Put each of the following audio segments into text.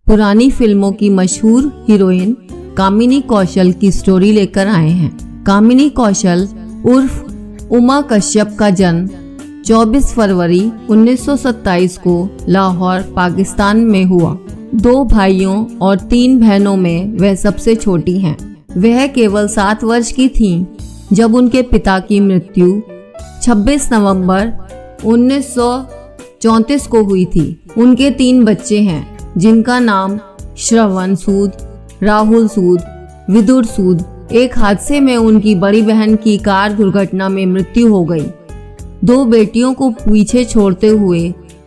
पुरानी फिल्मों की मशहूर हीरोइन कामिनी कौशल की स्टोरी लेकर आए हैं। कामिनी कौशल उर्फ उमा कश्यप का जन्म 24 फरवरी 1927 को लाहौर, पाकिस्तान में हुआ। 2 भाइयों और 3 बहनों में वह सबसे छोटी हैं। वह केवल 7 वर्ष की थीं जब उनके पिता की मृत्यु 26 नवंबर 1934 को हुई थी। उनके 3 बच्चे हैं जिनका नाम श्रवण सूद, राहुल सूद, विदुर सूद। एक हादसे में उनकी बड़ी बहन की कार दुर्घटना में मृत्यु हो गई। 2 बेटियों को पीछे छोड़ते हुए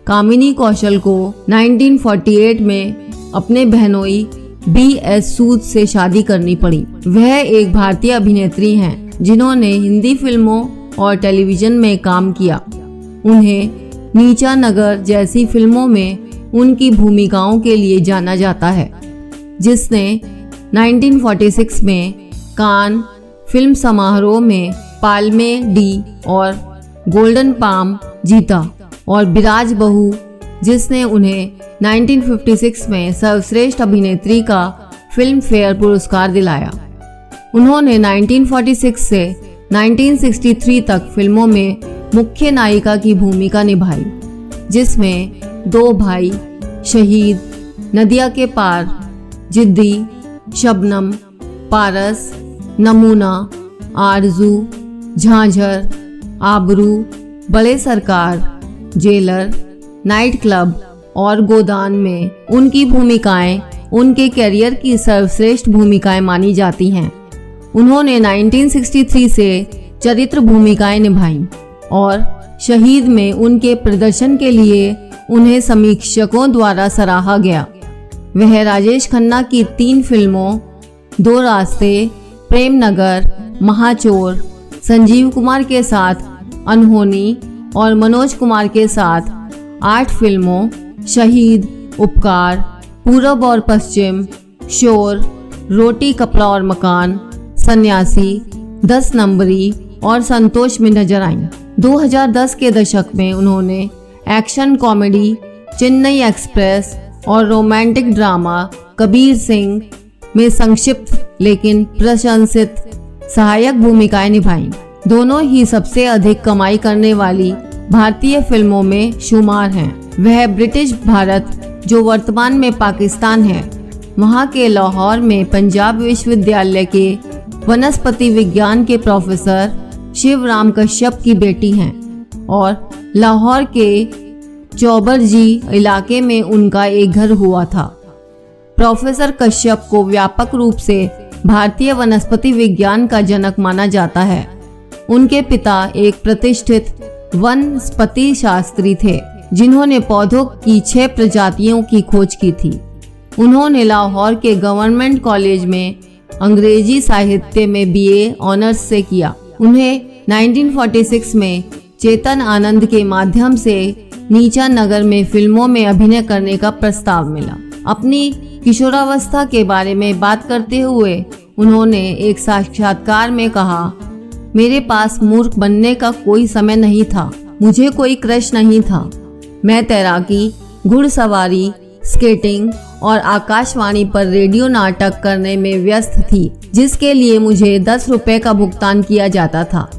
कामिनी कौशल को 1948 में अपने बहनोई B.S. सूद से शादी करनी पड़ी। वह एक भारतीय अभिनेत्री हैं जिन्होंने हिंदी फिल्मों और टेलीविजन में काम किया। उन्हें नीचा नगर जैसी फिल्मों में उनकी भूमिकाओं के लिए जाना जाता है, जिसने 1946 में कान फिल्म समारोह में पाल्मे डी और गोल्डन पाम जीता, और बिराज बहू जिसने उन्हें 1956 में सर्वश्रेष्ठ अभिनेत्री का फिल्म फेयर पुरस्कार दिलाया। उन्होंने 1946 से 1963 तक फिल्मों में मुख्य नायिका की भूमिका निभाई, जिसमें 2 भाई शहीद, नदिया के पार, जिद्दी, शबनम, पारस, नमूना, आरजू, झांझर, आबरू, बड़े सरकार, जेलर, नाइट क्लब और गोदान में उनकी भूमिकाएं उनके करियर की सर्वश्रेष्ठ भूमिकाएं मानी जाती हैं। उन्होंने 1963 से चरित्र भूमिकाएं निभाईं और शहीद में उनके प्रदर्शन के लिए उन्हें समीक्षकों द्वारा सराहा गया। वह राजेश खन्ना की 3 फिल्मों 2 रास्ते, प्रेम नगर, महाचोर, संजीव कुमार के साथ अनहोनी और मनोज कुमार के साथ 8 फिल्मों शहीद, उपकार, पूरब और पश्चिम, शोर, रोटी कपड़ा और मकान, सन्यासी, 10 नंबरी और संतोष में नजर आईं। 2010 के दशक में उन्होंने एक्शन कॉमेडी चेन्नई एक्सप्रेस और रोमांटिक ड्रामा कबीर सिंह में संक्षिप्त लेकिन प्रशंसित सहायक भूमिकाएं निभाईं। दोनों ही सबसे अधिक कमाई करने वाली भारतीय फिल्मों में शुमार हैं। वह ब्रिटिश भारत, जो वर्तमान में पाकिस्तान है, वहां के लाहौर में पंजाब विश्वविद्यालय के वनस्पति विज्ञान के प्रोफेसर शिवराम कश्यप की बेटी हैं और लाहौर के चौबरजी इलाके में उनका एक घर हुआ था। प्रोफेसर कश्यप को व्यापक रूप से भारतीय वनस्पति विज्ञान का जनक माना जाता है। उनके पिता एक प्रतिष्ठित वनस्पति शास्त्री थे जिन्होंने पौधों की 6 प्रजातियों की खोज की थी। उन्होंने लाहौर के गवर्नमेंट कॉलेज में अंग्रेजी साहित्य में BA ऑनर्स से किया। उन्हें 1946 में चेतन आनंद के माध्यम से नीचा नगर में फिल्मों में अभिनय करने का प्रस्ताव मिला। अपनी किशोरावस्था के बारे में बात करते हुए उन्होंने एक साक्षात्कार में कहा, मेरे पास मूर्ख बनने का कोई समय नहीं था। मुझे कोई क्रश नहीं था। मैं तैराकी, घुड़सवारी, स्केटिंग और आकाशवाणी पर रेडियो नाटक करने में व्यस्त थी, जिसके लिए मुझे 10 रुपए का भुगतान किया जाता था।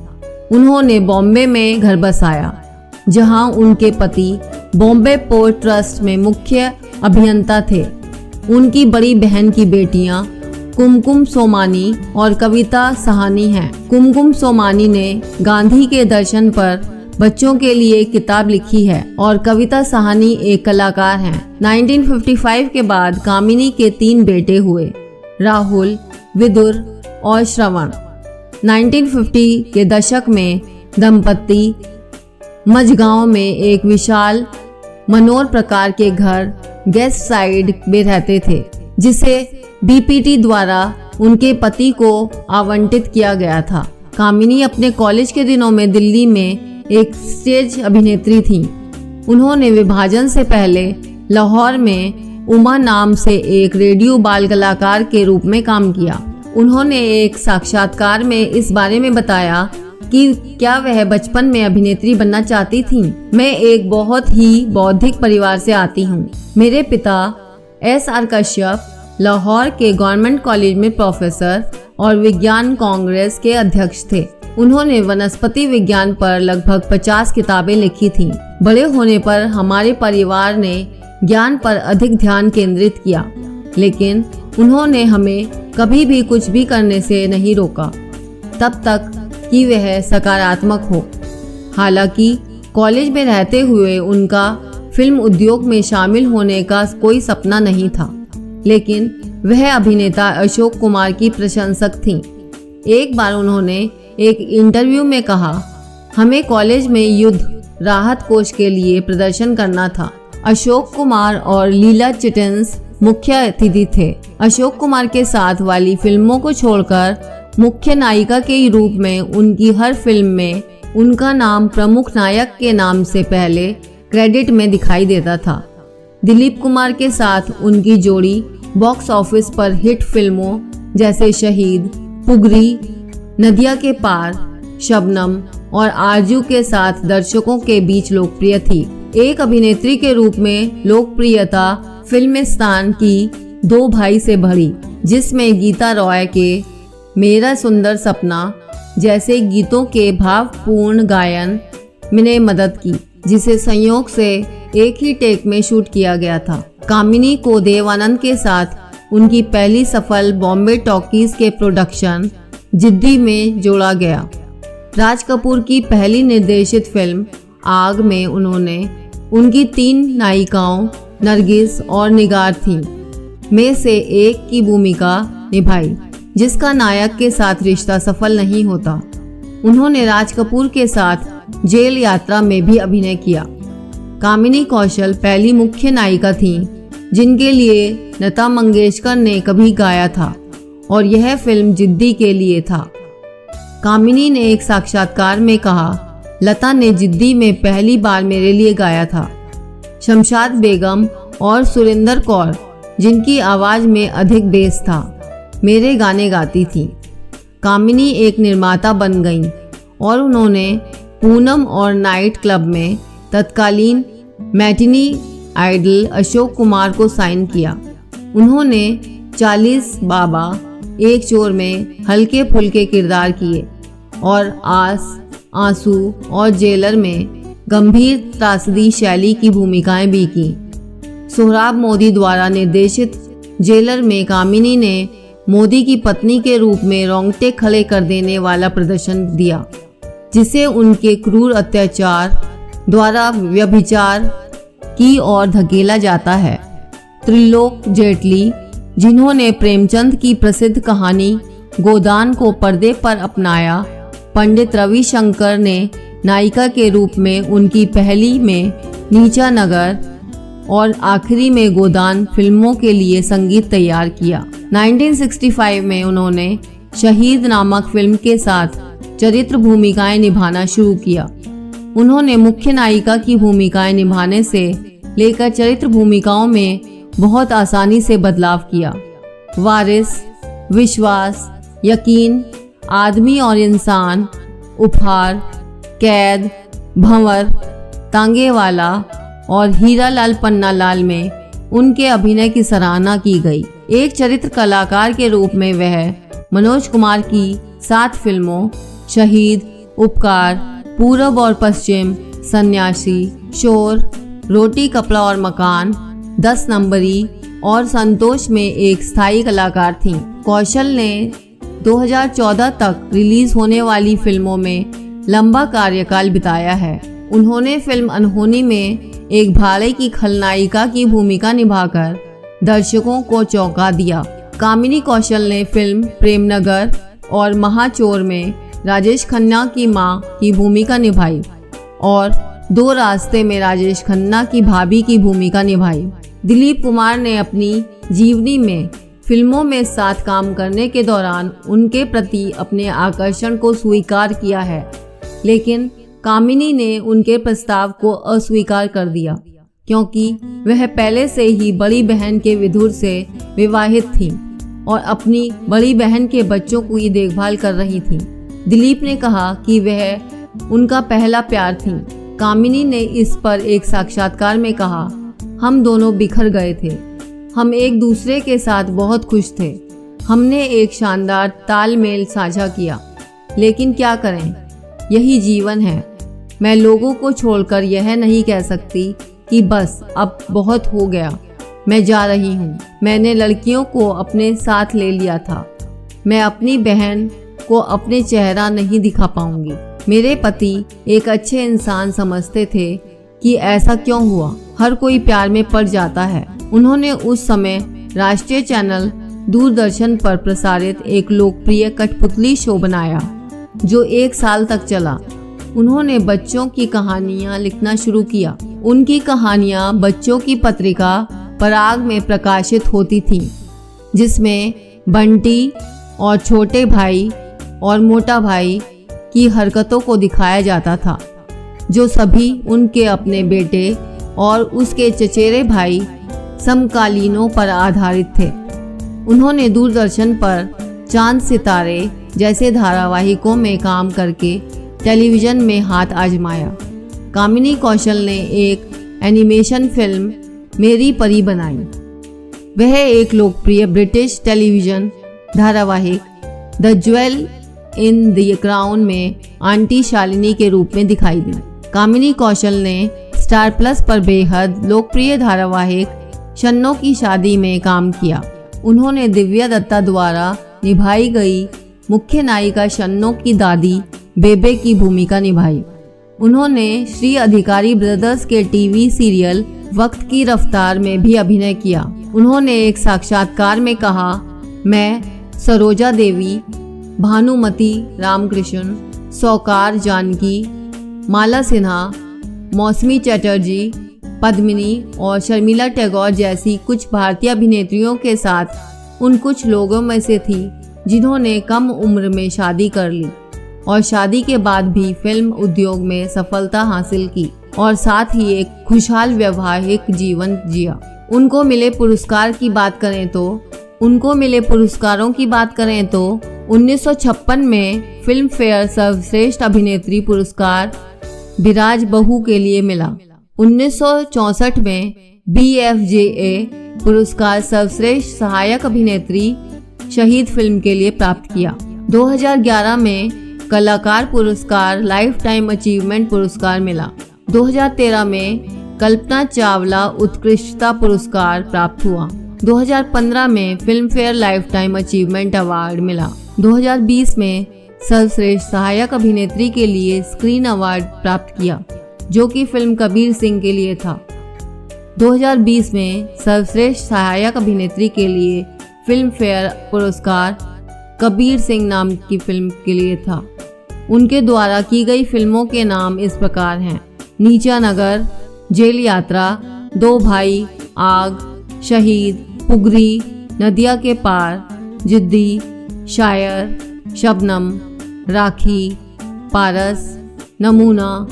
उन्होंने बॉम्बे में घर बसाया, जहां उनके पति बॉम्बे पोर्ट ट्रस्ट में मुख्य अभियंता थे। उनकी बड़ी बहन की बेटियां कुमकुम सोमानी और कविता सहानी हैं। कुमकुम सोमानी ने गांधी के दर्शन पर बच्चों के लिए किताब लिखी है और कविता सहानी एक कलाकार हैं। 1955 के बाद कामिनी के 3 बेटे हुए, राहुल, विदुर और श्रवण। 1950 के दशक में दंपति मझगांव में एक विशाल मनोर प्रकार के घर गेस्ट साइड में रहते थे, जिसे BPT द्वारा उनके पति को आवंटित किया गया था। कामिनी अपने कॉलेज के दिनों में दिल्ली में एक स्टेज अभिनेत्री थीं। उन्होंने विभाजन से पहले लाहौर में उमा नाम से एक रेडियो बाल कलाकार के रूप में काम किया। उन्होंने एक साक्षात्कार में इस बारे में बताया कि क्या वह बचपन में अभिनेत्री बनना चाहती थीं। मैं एक बहुत ही बौद्धिक परिवार से आती हूँ। मेरे पिता S.R. कश्यप लाहौर के गवर्नमेंट कॉलेज में प्रोफेसर और विज्ञान कांग्रेस के अध्यक्ष थे। उन्होंने वनस्पति विज्ञान पर लगभग 50 किताबें लिखी थीं। बड़े होने पर हमारे परिवार ने ज्ञान पर अधिक ध्यान केंद्रित किया, लेकिन उन्होंने हमें कभी भी कुछ भी करने से नहीं रोका, तब तक कि वह सकारात्मक हो। हालांकि कॉलेज में रहते हुए उनका फिल्म उद्योग में शामिल होने का कोई सपना नहीं था, लेकिन वह अभिनेता अशोक कुमार की प्रशंसक थीं। एक बार उन्होंने एक इंटरव्यू में कहा, हमें कॉलेज में युद्ध राहत कोष के लिए प्रदर्शन करना था। अशोक कुमार और लीला चिटन्स मुख्य अतिथि थे। अशोक कुमार के साथ वाली फिल्मों को छोड़कर मुख्य नायिका के रूप में उनकी हर फिल्म में उनका नाम प्रमुख नायक के नाम से पहले क्रेडिट में दिखाई देता था। दिलीप कुमार के साथ उनकी जोड़ी बॉक्स ऑफिस पर हिट फिल्मों जैसे शहीद, पुगरी, नदिया के पार, शबनम और आरजू के साथ दर्शकों के बीच लोकप्रिय थी। एक अभिनेत्री के रूप में लोकप्रियता फिल्मिस्तान की दो भाई से बढ़ी, जिसमें गीता रॉय के मेरा सुंदर सपना जैसे गीतों के भावपूर्ण गायन ने मदद की, जिसे संयोग से एक ही टेक में शूट किया गया था। कामिनी को देव आनंद के साथ उनकी पहली सफल बॉम्बे टॉकीज के प्रोडक्शन जिद्दी में जोड़ा गया। राज कपूर की पहली निर्देशित फिल्म आग में उन्होंने उनकी 3 नायिकाओं नरगिस और निगार थीं में से एक की भूमिका निभाई, जिसका नायक के साथ रिश्ता सफल नहीं होता। उन्होंने राज कपूर के साथ जेल यात्रा में भी अभिनय किया। कामिनी कौशल पहली मुख्य नायिका थीं जिनके लिए लता मंगेशकर ने कभी गाया था, और यह फिल्म जिद्दी के लिए था। कामिनी ने एक साक्षात्कार में कहा, लता ने जिद्दी में पहली बार मेरे लिए गाया था। शमशाद बेगम और सुरिंदर कौर, जिनकी आवाज़ में अधिक बेस था, मेरे गाने गाती थीं। कामिनी एक निर्माता बन गईं और उन्होंने पूनम और नाइट क्लब में तत्कालीन मैटिनी आइडल अशोक कुमार को साइन किया। उन्होंने 40 बाबा एक चोर में हल्के फुल्के किरदार किए और आस, आंसू और जेलर में गंभीर त्रासदी शैली की भूमिकाएं भी की। सोहराब मोदी द्वारा निर्देशित जेलर में कामिनी ने मोदी की पत्नी के रूप में रोंगटे खड़े कर देने वाला प्रदर्शन दिया, जिसे उनके क्रूर अत्याचार द्वारा व्यभिचार की ओर धकेला जाता है। त्रिलोक जेटली, जिन्होंने प्रेमचंद की प्रसिद्ध कहानी गोदान को पर्दे पर अपनाया, पंडित रविशंकर ने नायिका के रूप में उनकी पहली में नीचा नगर और आखिरी में गोदान फिल्मों के लिए संगीत तैयार किया। 1965 में उन्होंने शहीद नामक फिल्म के साथ चरित्र भूमिकाएं निभाना शुरू किया। उन्होंने मुख्य नायिका की भूमिकाएं निभाने से लेकर चरित्र भूमिकाओं में बहुत आसानी से बदलाव किया। वारिस, विश्वास, यकीन, आदमी और इंसान, उपहार, कैद, भंवर, तांगेवाला और हीरालाल पन्नालाल में उनके अभिनय की सराहना की गई। एक चरित्र कलाकार के रूप में वह मनोज कुमार की 7 फिल्मों शहीद, उपकार, पूरब और पश्चिम, सन्यासी, शोर, रोटी कपड़ा और मकान, 10 नंबरी और संतोष में एक स्थायी कलाकार थीं। कौशल ने 2014 तक रिलीज होने वाली फिल्मों में लंबा कार्यकाल बिताया है। उन्होंने फिल्म अनहोनी में एक भाड़े की खलनायिका की भूमिका निभाकर दर्शकों को चौंका दिया। कामिनी कौशल ने फिल्म प्रेमनगर और महाचोर में राजेश खन्ना की मां की भूमिका निभाई और 2 रास्ते में राजेश खन्ना की भाभी की भूमिका निभाई। दिलीप कुमार ने अपनी जीवनी में फिल्मों में साथ काम करने के दौरान उनके प्रति अपने आकर्षण को स्वीकार किया है, लेकिन कामिनी ने उनके प्रस्ताव को अस्वीकार कर दिया क्योंकि वह पहले से ही बड़ी बहन के विदुर से विवाहित थीं और अपनी बड़ी बहन के बच्चों की देखभाल कर रही थीं। दिलीप ने कहा कि वह उनका पहला प्यार थीं। कामिनी ने इस पर एक साक्षात्कार में कहा, हम दोनों बिखर गए थे। हम एक दूसरे के साथ बहुत खुश थे। हमने एक शानदार तालमेल साझा किया। लेकिन क्या करें, यही जीवन है। मैं लोगों को छोड़कर यह नहीं कह सकती कि बस अब बहुत हो गया, मैं जा रही हूँ। मैंने लड़कियों को अपने साथ ले लिया था। मैं अपनी बहन को अपने चेहरा नहीं दिखा पाऊंगी। मेरे पति एक अच्छे इंसान समझते थे कि ऐसा क्यों हुआ, हर कोई प्यार में पड़ जाता है। उन्होंने उस समय राष्ट्रीय चैनल दूरदर्शन पर प्रसारित एक लोकप्रिय कठपुतली शो बनाया जो 1 साल तक चला। उन्होंने बच्चों की कहानियां लिखना शुरू किया। उनकी कहानियां बच्चों की पत्रिका पराग में प्रकाशित होती थीं, जिसमें बंटी और छोटे भाई और मोटा भाई की हरकतों को दिखाया जाता था, जो सभी उनके अपने बेटे और उसके चचेरे भाई समकालीनों पर आधारित थे। उन्होंने दूरदर्शन पर चांद सितारे जैसे धारावाहिकों में काम करके टेलीविज़न में हाथ आजमाया। कामिनी कौशल ने एक एनिमेशन फिल्म मेरी परी बनाई। वह एक लोकप्रिय ब्रिटिश टेलीविज़न धारावाहिक the jewel in the crown में आंटी शालिनी के रूप में दिखाई दी। कामिनी कौशल ने स्टार प्लस पर बेहद लोकप्रिय धारावाहिक शन्नो की शादी में काम किया। उन्होंने दिव्या दत्ता द्वारा निभाई गई मुख्य नायिका शन्नो की दादी बेबे की भूमिका निभाई। उन्होंने श्री अधिकारी ब्रदर्स के टीवी सीरियल वक्त की रफ्तार में भी अभिनय किया। उन्होंने एक साक्षात्कार में कहा, मैं सरोजा देवी, भानुमति रामकृष्ण, सौकार जानकी, माला सिन्हा, मौसमी चटर्जी, पद्मिनी और शर्मिला टैगोर जैसी कुछ भारतीय अभिनेत्रियों के साथ उन कुछ लोगों में से थी जिन्होंने कम उम्र में शादी कर ली और शादी के बाद भी फिल्म उद्योग में सफलता हासिल की और साथ ही एक खुशहाल वैवाहिक जीवन जिया। उनको मिले पुरस्कारों की बात करें तो 1956 में फिल्म फेयर सर्वश्रेष्ठ अभिनेत्री पुरस्कार विराज बहू के लिए मिला। 1964 में BFJA पुरस्कार सर्वश्रेष्ठ सहायक अभिनेत्री शहीद फिल्म के लिए प्राप्त किया। 2011 में कलाकार पुरस्कार लाइफ टाइम अचीवमेंट पुरस्कार मिला। 2013 में कल्पना चावला उत्कृष्टता पुरस्कार प्राप्त हुआ। 2015 में film fair life time achievement award मिला। 2020 में सर्वश्रेष्ठ सहायक अभिनेत्री के लिए स्क्रीन अवार्ड प्राप्त किया, जो कि फिल्म कबीर सिंह के लिए था। 2020 में सर्वश्रेष्ठ सहायक अभिनेत्री के लिए फिल्म फेयर पुरस्कार कबीर सिंह नाम की फिल्म के लिए था। उनके द्वारा की गई फिल्मों के नाम इस प्रकार हैं: नीचा नगर, जेल यात्रा, दो भाई, आग, शहीद, पुगरी, नदिया के पार, जिद्दी, शायर, शबनम, राखी, पारस, नमूना,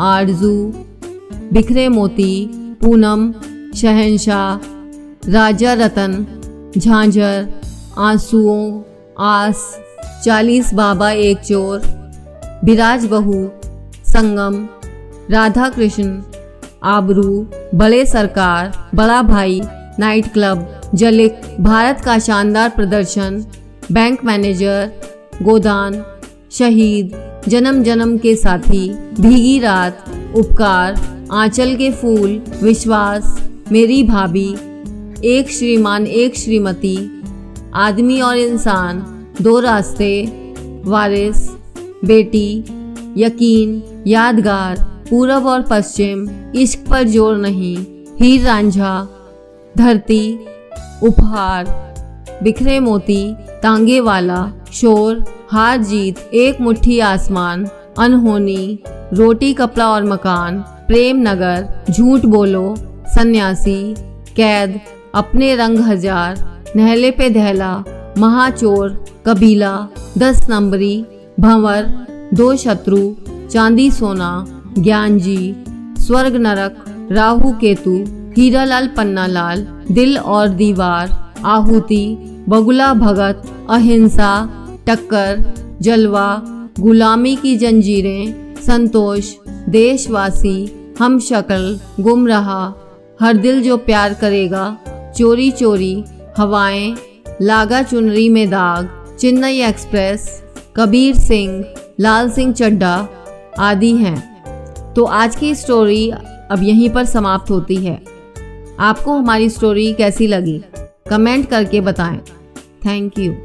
आरजू, बिखरे मोती, पूनम, शहंशाह, राजा रतन, झांझर, आंसुओं, आस, 40 बाबा एक चोर, विराज बहू, संगम, राधा कृष्ण, आबरू, बड़े सरकार, बड़ा भाई, नाइट क्लब, जलिक, भारत का शानदार प्रदर्शन, बैंक मैनेजर, गोदान, शहीद, जन्म जन्म के साथी, भीगी रात, उपकार, आंचल के फूल, विश्वास, मेरी भाभी, एक श्रीमान एक श्रीमती, आदमी और इंसान, दो रास्ते, वारिस, बेटी, यकीन, यादगार, पूरब और पश्चिम, इश्क पर जोर नहीं, हीर रांझा, धरती, उपहार, बिखरे मोती, तांगे वाला, शोर, हार जीत, एक मुट्ठी आसमान, अनहोनी, रोटी कपड़ा और मकान, प्रेम नगर, झूठ बोलो, सन्यासी, कैद, अपने रंग हजार, नहले पे दहला, महाचोर, कबीला, 10 नंबरी, भंवर, दो शत्रु, चांदी सोना, ज्ञानजी, स्वर्ग नरक, राहु केतु, हीरालाल पन्नालाल, दिल और दीवार, आहुति, बगुला भगत, अहिंसा, टक्कर, जलवा, गुलामी की जंजीरें, संतोष, देशवासी, हम शक्ल, गुमराह, हर दिल जो प्यार करेगा, चोरी चोरी, हवाएं, लागा चुनरी में दाग, चेन्नई एक्सप्रेस, कबीर सिंह, लाल सिंह चड्ढा आदि हैं। तो आज की स्टोरी अब यहीं पर समाप्त होती है। आपको हमारी स्टोरी कैसी लगी कमेंट करके बताएं। Thank you.